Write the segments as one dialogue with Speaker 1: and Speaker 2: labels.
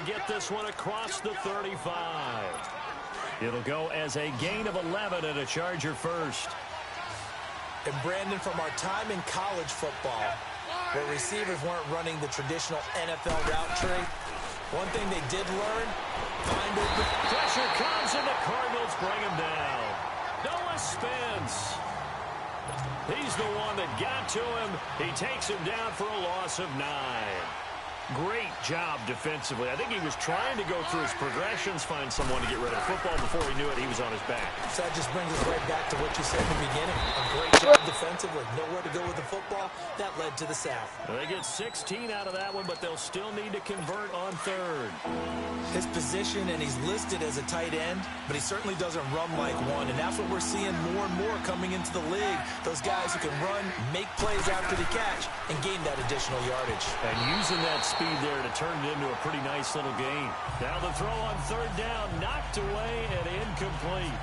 Speaker 1: to get this one across the 35. It'll go as a gain of 11 and a Charger first.
Speaker 2: And Brandon, from our time in college football, where receivers weren't running the traditional NFL route tree, one thing they did learn, find open.
Speaker 1: Pressure comes and the Cardinals bring him down. Noah Spence. He's the one that got to him. He takes him down for a loss of 9. Great job defensively. I think he was trying to go through his progressions, find someone to get rid of the football. Before he knew it, he was on his back.
Speaker 2: So that just brings us right back to what you said in the beginning. A great job defensively. Nowhere to go with the football. That led to the sack.
Speaker 1: Well, they get 16 out of that one, but they'll still need to convert on third.
Speaker 2: His position, and he's listed as a tight end, but he certainly doesn't run like one, and that's what we're seeing more and more coming into the league. Those guys who can run, make plays after the catch, and gain that additional yardage.
Speaker 1: And using that speed there to turn it into a pretty nice little gain. Now the throw on third down, knocked away and incomplete.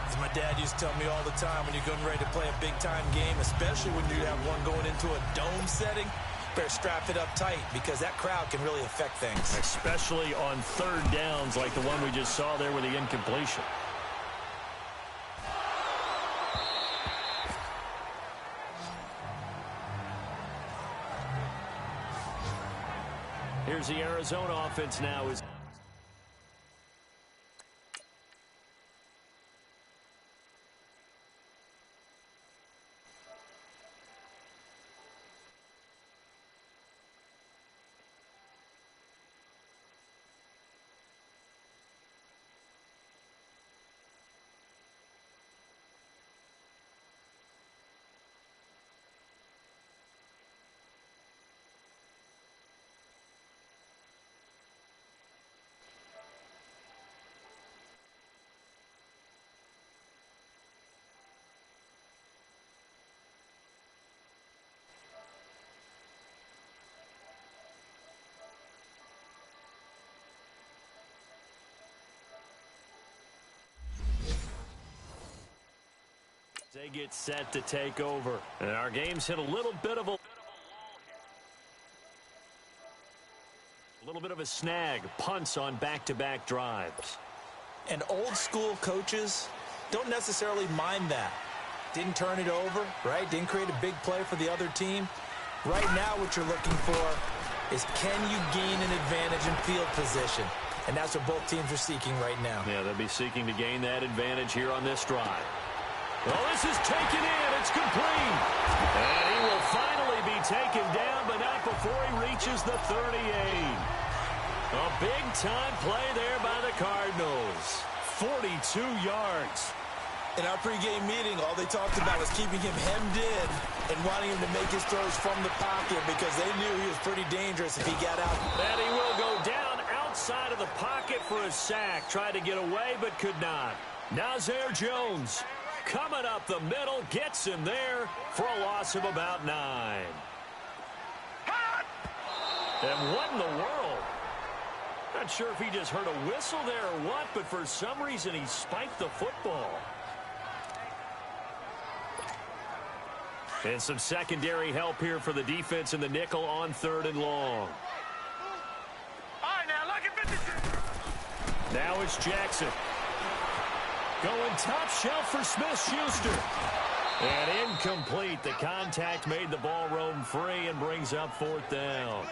Speaker 2: As my dad used to tell me all the time, when you're getting ready to play a big-time game, especially when you have one going into a dome setting, better strap it up tight because that crowd can really affect things.
Speaker 1: Especially on third downs like the one we just saw there with the incompletion. Here's the Arizona offense now. They get set to take over. And our game's hit a little bit of a snag. Punts on back-to-back drives.
Speaker 2: And old school coaches don't necessarily mind that. Didn't turn it over, right? Didn't create a big play for the other team. Right now what you're looking for is, can you gain an advantage in field position? And that's what both teams are seeking right now.
Speaker 1: Yeah, they'll be seeking to gain that advantage here on this drive. Well, this is taken in. It's complete. And he will finally be taken down, but not before he reaches the 38. A big-time play there by the Cardinals. 42 yards.
Speaker 2: In our pregame meeting, all they talked about was keeping him hemmed in and wanting him to make his throws from the pocket because they knew he was pretty dangerous if he got out.
Speaker 1: And he will go down outside of the pocket for a sack. Tried to get away, but could not. Nazir Jones coming up the middle, gets him there for a loss of about 9. And what in the world? Not sure if he just heard a whistle there or what, but for some reason he spiked the football. And some secondary help here for the defense in the nickel on third and long.
Speaker 3: All right, now look at 52.
Speaker 1: Now it's Jackson. Going top shelf for Smith-Schuster. And incomplete. The contact made the ball roam free and brings up fourth down.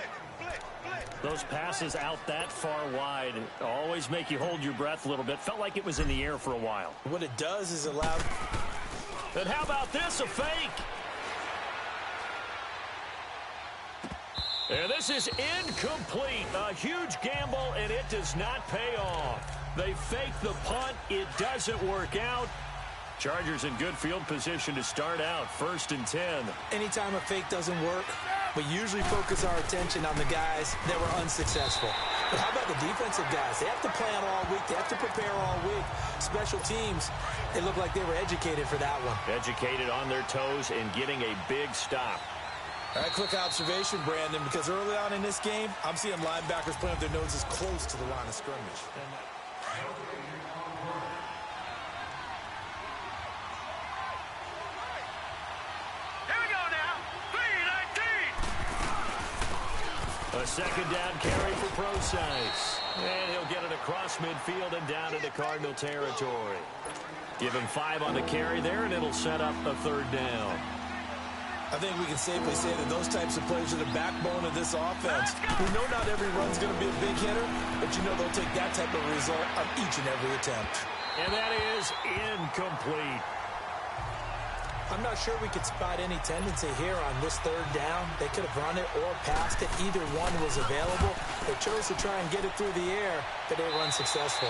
Speaker 1: Those passes out that far wide always make you hold your breath a little bit. Felt like it was in the air for a while.
Speaker 2: What it does is allow...
Speaker 1: And how about this? A fake. And this is incomplete. A huge gamble, and it does not pay off. They fake the punt. It doesn't work out. Chargers in good field position to start out. 1st and 10.
Speaker 2: Anytime a fake doesn't work, we usually focus our attention on the guys that were unsuccessful. But how about the defensive guys? They have to plan all week. They have to prepare all week. Special teams, they look like they were educated for that one.
Speaker 1: Educated on their toes and getting a big stop.
Speaker 2: All right, quick observation, Brandon, because early on in this game, I'm seeing linebackers playing with their noses close to the line of scrimmage.
Speaker 3: Here we go now. 3:19.
Speaker 1: A second down carry for Procise. And he'll get it across midfield and down into Cardinal territory. Give him 5 on the carry there, and it'll set up a third down.
Speaker 2: I think we can safely say that those types of plays are the backbone of this offense. We know not every run's going to be a big hitter, but you know they'll take that type of result on each and every attempt.
Speaker 1: And that is incomplete.
Speaker 2: I'm not sure we could spot any tendency here on this third down. They could have run it or passed it. Either one was available. They chose to try and get it through the air, but they were unsuccessful.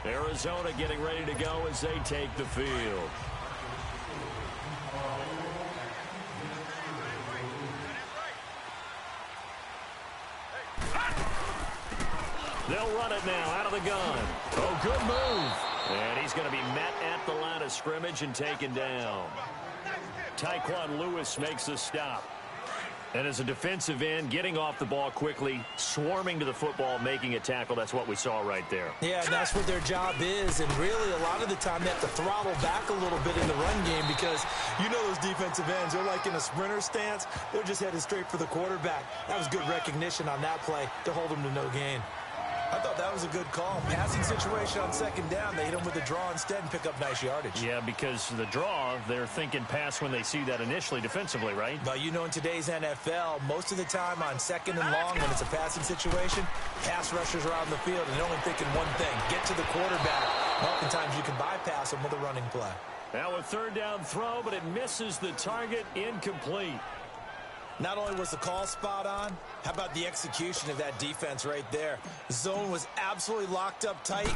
Speaker 1: Arizona getting ready to go as they take the field. They'll run it now out of the gun. Oh, good move. And he's going to be met at the line of scrimmage and taken down. Tyquan Lewis makes the stop. And as a defensive end, getting off the ball quickly, swarming to the football, making a tackle, that's what we saw right there.
Speaker 2: Yeah, and that's what their job is. And really, a lot of the time, they have to throttle back a little bit in the run game because you know those defensive ends, they're like in a sprinter stance. They're just headed straight for the quarterback. That was good recognition on that play to hold them to no gain. I thought that was a good call. Passing situation on second down. They hit him with a draw instead and pick up nice yardage.
Speaker 1: Yeah, because the draw, they're thinking pass when they see that initially defensively, right?
Speaker 2: But you know in today's NFL, most of the time on second and long when it's a passing situation, pass rushers are on the field and they're only thinking one thing, get to the quarterback. And oftentimes you can bypass them with a running play.
Speaker 1: Now a third down throw, but it misses the target, incomplete.
Speaker 2: Not only was the call spot on, how about the execution of that defense right there? Zone was absolutely locked up tight.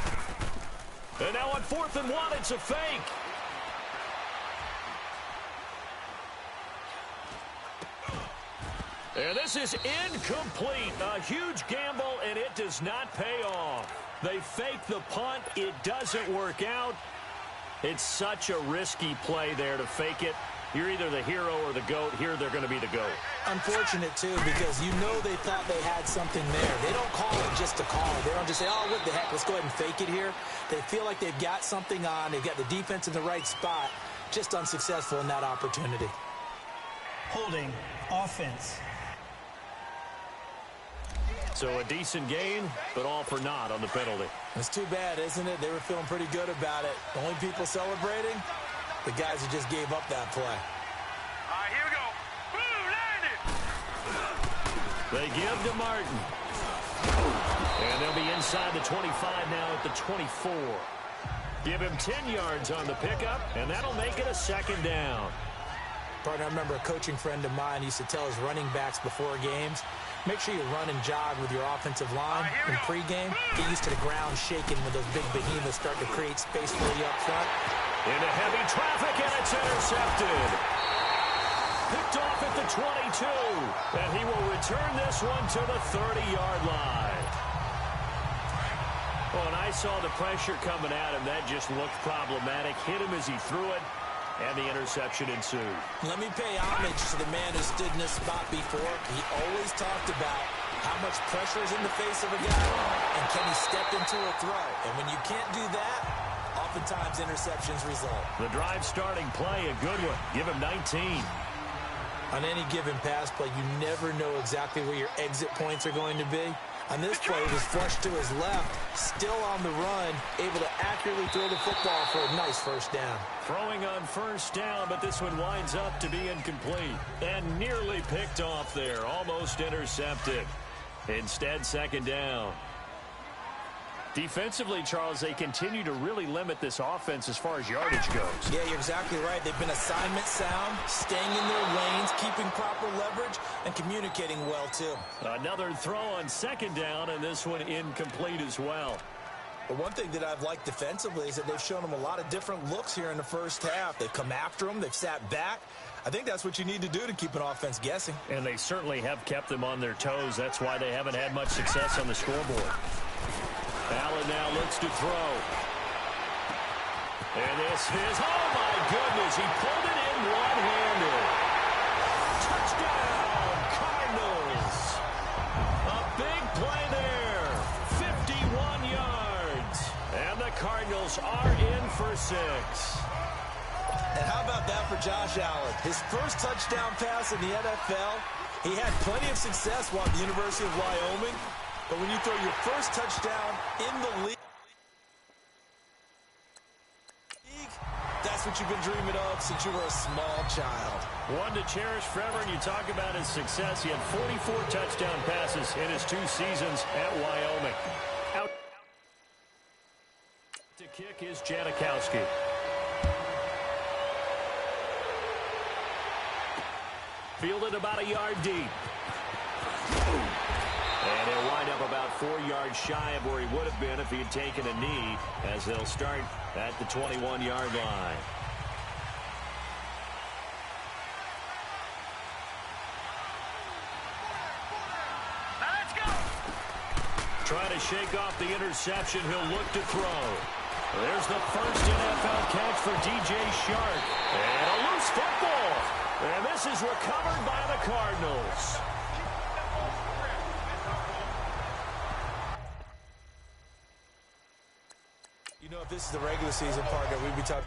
Speaker 1: And now on 4th and 1, it's a fake. And this is incomplete. A huge gamble, and it does not pay off. They fake the punt. It doesn't work out. It's such a risky play there to fake it. You're either the hero or the GOAT. Here they're going to be the GOAT.
Speaker 2: Unfortunate, too, because you know they thought they had something there. They don't call it just to call it. They don't just say, oh, what the heck, let's go ahead and fake it here. They feel like they've got something on. They've got the defense in the right spot. Just unsuccessful in that opportunity.
Speaker 4: Holding offense.
Speaker 1: So a decent gain, but all for naught on the penalty.
Speaker 2: It's too bad, isn't it? They were feeling pretty good about it. The only people celebrating, the guys who just gave up that play.
Speaker 3: All right, here we go. Boom, landed.
Speaker 1: They give to Martin. And they'll be inside the 25 now at the 24. Give him 10 yards on the pickup, and that'll make it a second down.
Speaker 2: Partner, I remember a coaching friend of mine used to tell his running backs before games, make sure you run and jog with your offensive line in pregame. Get used to the ground shaking when those big behemoths start to create space for you up front.
Speaker 1: Into heavy traffic, and it's intercepted. Picked off at the 22. And he will return this one to the 30-yard line. Oh, and I saw the pressure coming at him. That just looked problematic. Hit him as he threw it, and the interception ensued.
Speaker 2: Let me pay homage to the man who stood in this spot before. He always talked about how much pressure is in the face of a guy, and can he step into a throw? And when you can't do that, oftentimes interceptions result.
Speaker 1: The drive starting play, a good one. Give him 19.
Speaker 2: On any given pass play, you never know exactly where your exit points are going to be. On this play, it was flushed to his left, still on the run, able to accurately throw the football for a nice first down.
Speaker 1: Throwing on first down, but this one winds up to be incomplete. And nearly picked off there, almost intercepted. Instead, second down. Defensively, Charles, they continue to really limit this offense as far as yardage goes.
Speaker 2: Yeah, you're exactly right. They've been assignment sound, staying in their lanes, keeping proper leverage, and communicating well, too.
Speaker 1: Another throw on second down, and this one incomplete as well.
Speaker 2: But one thing that I've liked defensively is that they've shown them a lot of different looks here in the first half. They've come after them. They've sat back. I think that's what you need to do to keep an offense guessing.
Speaker 1: And they certainly have kept them on their toes. That's why they haven't had much success on the scoreboard. Allen now looks to throw. And this is, oh my goodness, he pulled it in one-handed. Touchdown, Cardinals. A big play there, 51 yards. And the Cardinals are in for 6.
Speaker 2: And how about about that for Josh Allen? His first touchdown pass in the NFL. He had plenty of success while at the University of Wyoming. But when you throw your first touchdown in the league, that's what you've been dreaming of since you were a small child.
Speaker 1: One to cherish forever, and you talk about his success. He had 44 touchdown passes in his 2 seasons at Wyoming. Out to kick is Janikowski. Fielded about a yard deep. And he'll wind up about 4 yards shy of where he would have been if he had taken a knee, as they'll start at the 21-yard line.
Speaker 3: Let's go!
Speaker 1: Trying to shake off the interception, he'll look to throw. There's the first NFL catch for DJ Shark. And a loose football. And this is recovered by the Cardinals.
Speaker 2: You know, if this is the regular season partner, we'd be talking.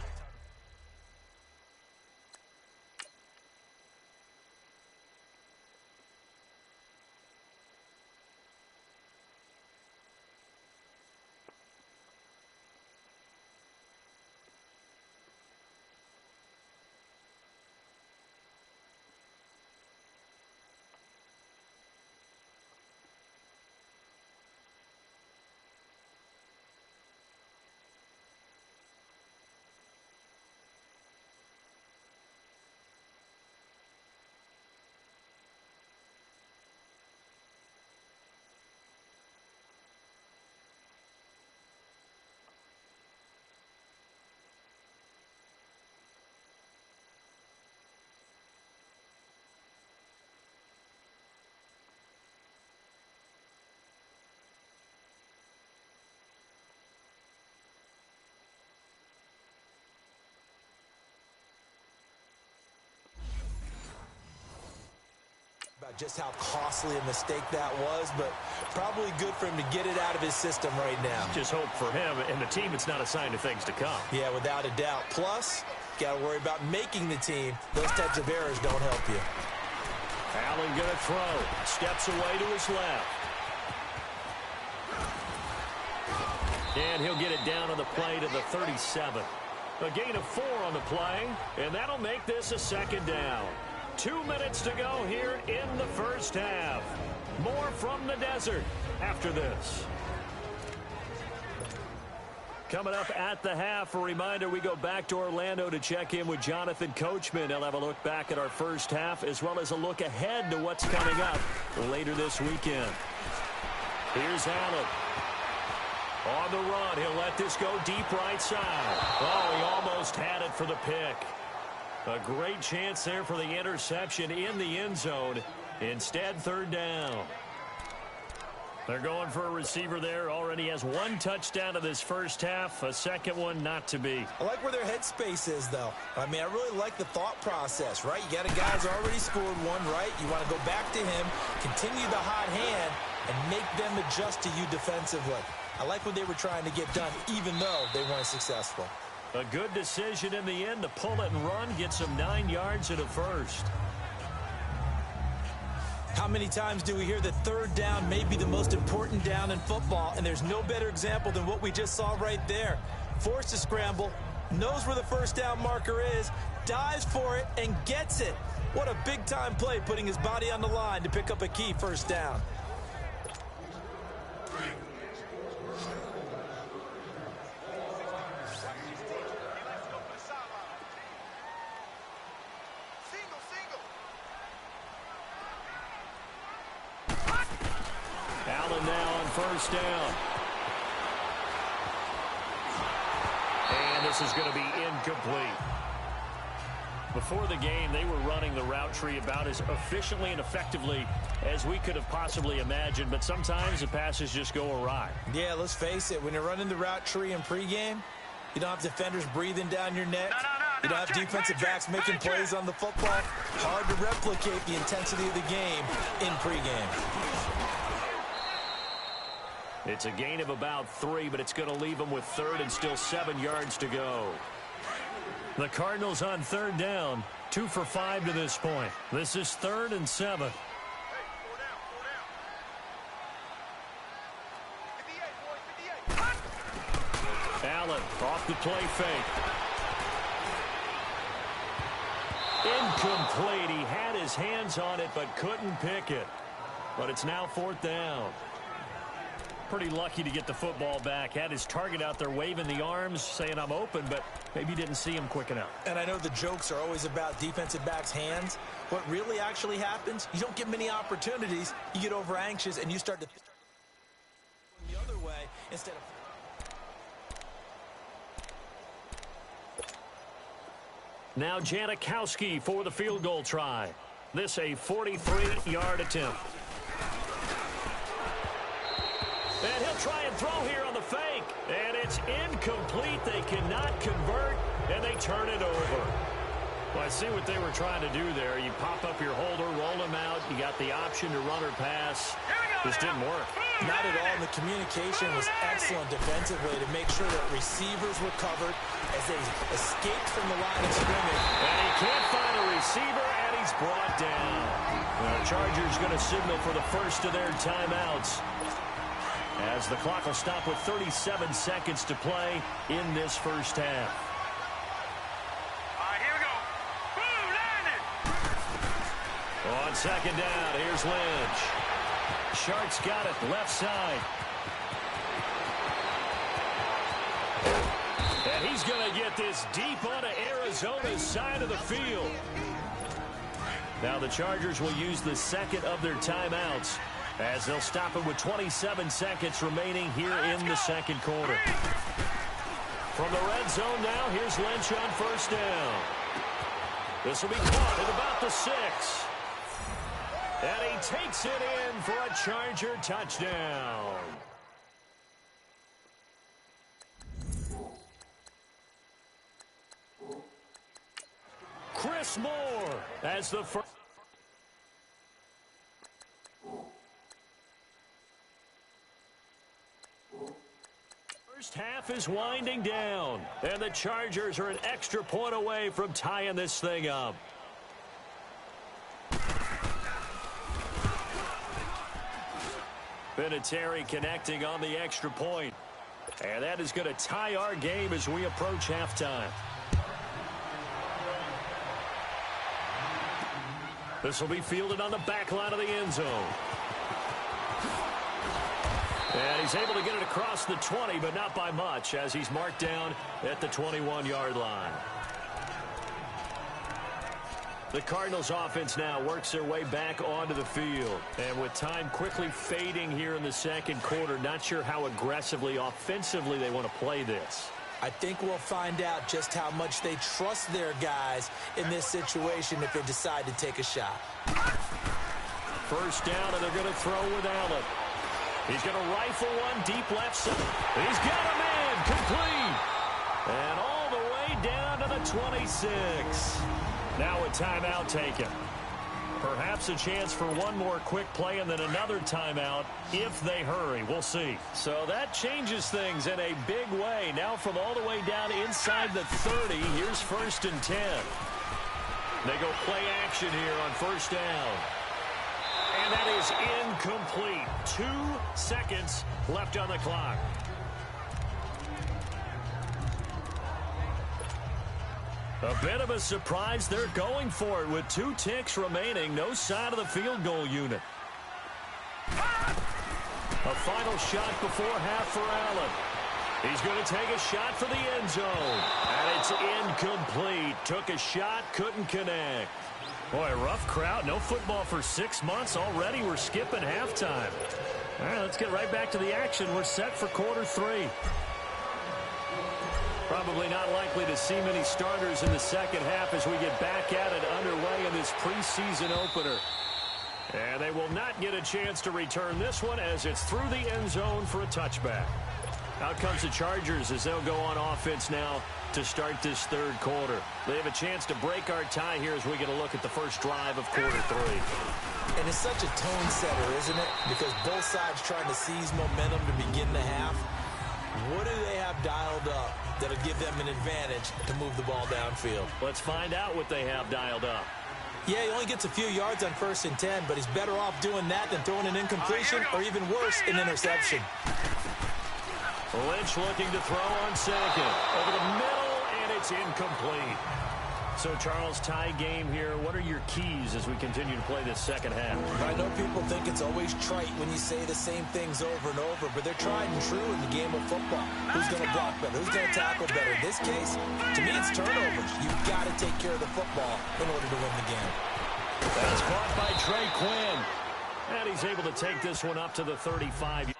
Speaker 2: About just how costly a mistake that was, but probably good for him to get it out of his system right now.
Speaker 1: Just hope for him and the team it's not a sign of things to come.
Speaker 2: Yeah, without a doubt. Plus, got to worry about making the team. Those types of errors don't help you.
Speaker 1: Allen going to throw. Steps away to his left. And he'll get it down on the play to the 37. A gain of 4 on the play, and that'll make this a second down. 2 minutes to go here in the first half. More from the desert after this. Coming up at the half, a reminder, we go back to Orlando to check in with Jonathan Coachman. He'll have a look back at our first half as well as a look ahead to what's coming up later this weekend. Here's Allen. On the run, he'll let this go deep right side. Oh, he almost had it for the pick. A great chance there for the interception in the end zone. Instead, third down. They're going for a receiver there. Already has 1 touchdown in this first half. A second one not to be.
Speaker 2: I like where their headspace is, though. I mean, I really like the thought process, right? You got a guy who's already scored one, right? You want to go back to him, continue the hot hand, and make them adjust to you defensively. I like what they were trying to get done, even though they weren't successful.
Speaker 1: A good decision in the end to pull it and run, get some 9 yards at a first.
Speaker 2: How many times do we hear that third down may be the most important down in football, and there's no better example than what we just saw right there. Forced to scramble, knows where the first down marker is, dives for it, and gets it. What a big-time play, putting his body on the line to pick up a key first down.
Speaker 1: Allen now on first down. And this is going to be incomplete. Before the game, they were running the route tree about as efficiently and effectively as we could have possibly imagined, but sometimes the passes just go awry.
Speaker 2: Yeah, let's face it. When you're running the route tree in pregame, you don't have defenders breathing down your neck. You don't have defensive backs making plays on the football. Hard to replicate the intensity of the game in pregame.
Speaker 1: It's a gain of about 3, but it's going to leave them with third and still 7 yards to go. The Cardinals on third down, 2 for 5 to this point. This is 3rd and 7. Allen off the play fake. Incomplete. He had his hands on it but couldn't pick it. But it's now 4th down. Pretty lucky to get the football back. Had his target out there waving the arms, saying I'm open, but maybe didn't see him quick enough.
Speaker 2: And I know the jokes are always about defensive backs' hands. What really actually happens, you don't get many opportunities. You get over anxious and you start to the other way instead of...
Speaker 1: Now Janikowski for the field goal try. This a 43-yard attempt. And he'll try and throw here on the fake. And it's incomplete. They cannot convert, and they turn it over. Well, I see what they were trying to do there. You pop up your holder, roll him out. You got the option to run or pass. Just didn't work.
Speaker 2: Not at all. And the communication was excellent defensively to make sure that receivers were covered as they escaped from the line of scrimmage.
Speaker 1: And he can't find a receiver, and he's brought down. The Chargers going to signal for the first of their timeouts, as the clock will stop with 37 seconds to play in this first half.
Speaker 3: All right, here we go. Boom, landed.
Speaker 1: On second down, here's Lynch. Shark's got it, left side. And he's going to get this deep onto Arizona's side of the field. Now the Chargers will use the second of their timeouts, as they'll stop it with 27 seconds remaining here in the second quarter. From the red zone now, here's Lynch on first down. This will be caught at about the 6. And he takes it in for a Charger touchdown. Chris Moore as the first. First half is winding down, and the Chargers are an extra point away from tying this thing up. Vinatieri connecting on the extra point. And that is going to tie our game as we approach halftime. This will be fielded on the back line of the end zone. And he's able to get it across the 20, but not by much, as he's marked down at the 21-yard line. The Cardinals offense now works their way back onto the field. And with time quickly fading here in the second quarter, not sure how aggressively, offensively they want to play this.
Speaker 2: I think we'll find out just how much they trust their guys in this situation if they decide to take a shot.
Speaker 1: First down, and they're going to throw with Allen. He's going to rifle one deep left side. He's got a man complete. And all the way down to the 26. Now a timeout taken. Perhaps a chance for one more quick play and then another timeout if they hurry. We'll see. So that changes things in a big way. Now from all the way down inside the 30, here's 1st and 10. They go play action here on first down. And that is incomplete. 2 seconds left on the clock. A bit of a surprise. They're going for it with 2 ticks remaining. No sign of the field goal unit. A final shot before half for Allen. He's going to take a shot for the end zone. And it's incomplete. Took a shot, couldn't connect. Boy, a rough crowd. No football for 6 months already. We're skipping halftime. All right, let's get right back to the action. We're set for quarter 3. Probably not likely to see many starters in the second half as we get back at it underway in this preseason opener. And they will not get a chance to return this one as it's through the end zone for a touchback. Out comes the Chargers as they'll go on offense now to start this third quarter. They have a chance to break our tie here as we get a look at the first drive of quarter 3.
Speaker 2: And it's such a tone setter, isn't it? Because both sides trying to seize momentum to begin the half. What do they have have dialed up that'll give them an advantage to move the ball downfield?
Speaker 1: Let's find out what they have dialed up.
Speaker 2: Yeah, he only gets a few yards on 1st and 10, but he's better off doing that than throwing an incompletion or even worse, an interception.
Speaker 1: Lynch looking to throw on 2nd. Over the middle, and it's incomplete. So, Charles, tie game here. What are your keys as we continue to play this second half?
Speaker 2: I know people think it's always trite when you say the same things over and over, but they're tried and true in the game of football. Who's going to block better? Who's going to tackle better? In this case, to me, it's turnovers. You've got to take care of the football in order to win the game.
Speaker 1: That's caught by Trey Quinn. And he's able to take this one up to the 35.